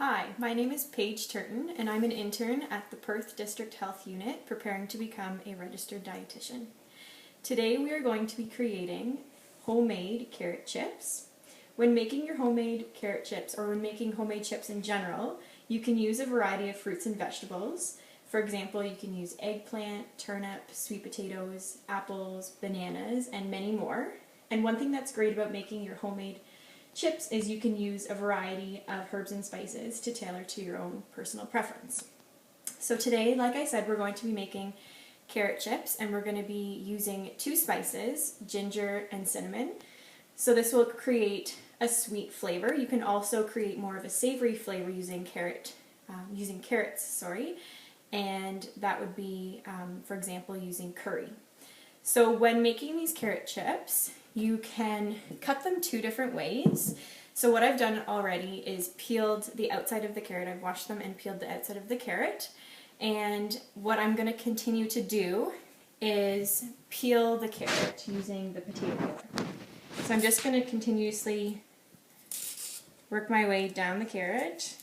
Hi, my name is Paige Turton and I'm an intern at the Perth District Health Unit preparing to become a registered dietitian. Today we are going to be creating homemade carrot chips. When making your homemade carrot chips, or when making homemade chips in general, you can use a variety of fruits and vegetables. For example, you can use eggplant, turnip, sweet potatoes, apples, bananas, and many more. And one thing that's great about making your homemade chips is you can use a variety of herbs and spices to tailor to your own personal preference. So today, like I said, we're going to be making carrot chips, and we're going to be using two spices, ginger and cinnamon. So this will create a sweet flavor. You can also create more of a savory flavor using carrots, and that would be, for example, using curry. So when making these carrot chips, you can cut them two different ways. So what I've done already is peeled the outside of the carrot. I've washed them and peeled the outside of the carrot. And what I'm going to continue to do is peel the carrot using the potato peeler. So I'm just going to continuously work my way down the carrot,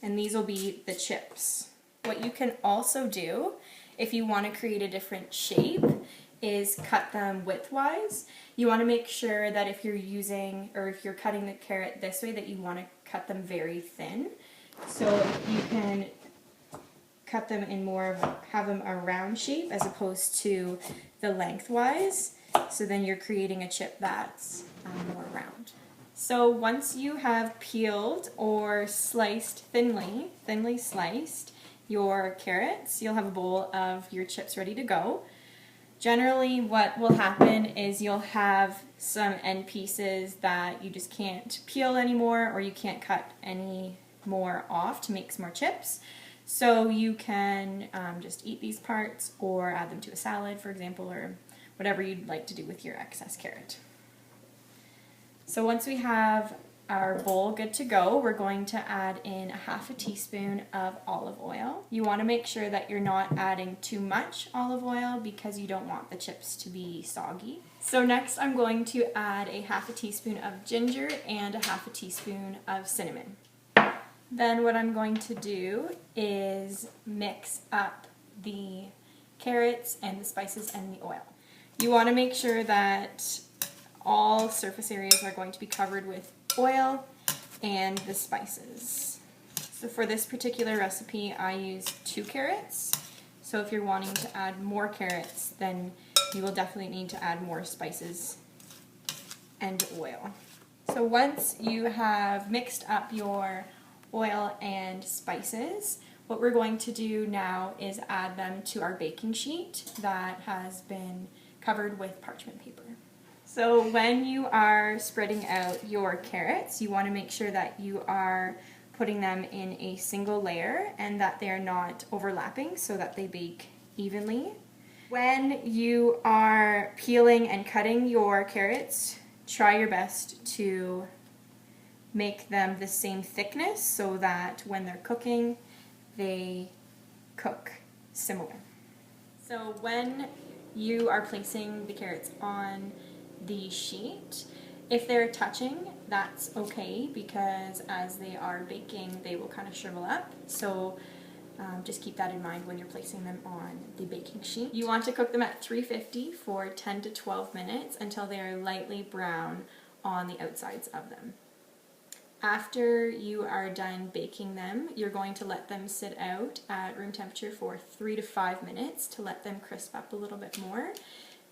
and these will be the chips. What you can also do, if you want to create a different shape, is cut them widthwise. You want to make sure that if you're using, or if you're cutting the carrot this way, that you want to cut them very thin. So you can cut them in more of, have them a round shape as opposed to the lengthwise. So then you're creating a chip that's more round. So once you have peeled or sliced thinly sliced your carrots, you'll have a bowl of your chips ready to go. Generally, what will happen is you'll have some end pieces that you just can't peel anymore, or you can't cut any more off to make some more chips. So you can just eat these parts or add them to a salad, for example, or whatever you'd like to do with your excess carrot. So once we have our bowl good to go, we're going to add in a half a teaspoon of olive oil. You want to make sure that you're not adding too much olive oil because you don't want the chips to be soggy. So next I'm going to add a half a teaspoon of ginger and a half a teaspoon of cinnamon. Then what I'm going to do is mix up the carrots and the spices and the oil. You want to make sure that all surface areas are going to be covered with oil and the spices. So for this particular recipe, I use 2 carrots. So if you're wanting to add more carrots, then you will definitely need to add more spices and oil. So once you have mixed up your oil and spices, what we're going to do now is add them to our baking sheet that has been covered with parchment paper. So when you are spreading out your carrots, you want to make sure that you are putting them in a single layer and that they are not overlapping so that they bake evenly. When you are peeling and cutting your carrots, try your best to make them the same thickness so that when they're cooking, they cook similar. So when you are placing the carrots on the sheet, if they're touching, that's okay, because as they are baking, they will kind of shrivel up. So just keep that in mind when you're placing them on the baking sheet. You want to cook them at 350 for 10 to 12 minutes until they are lightly brown on the outsides of them. After you are done baking them, you're going to let them sit out at room temperature for 3 to 5 minutes to let them crisp up a little bit more.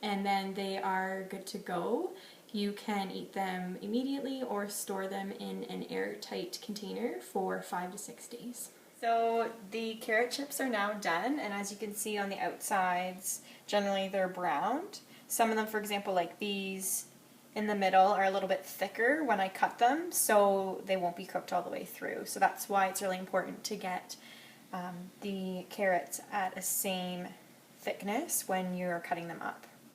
And then they are good to go. You can eat them immediately or store them in an airtight container for 5 to 6 days. So the carrot chips are now done, and as you can see on the outsides, generally they're browned. Some of them, for example, like these in the middle, are a little bit thicker when I cut them, so they won't be cooked all the way through. So that's why it's really important to get the carrots at a same thickness when you're cutting them up.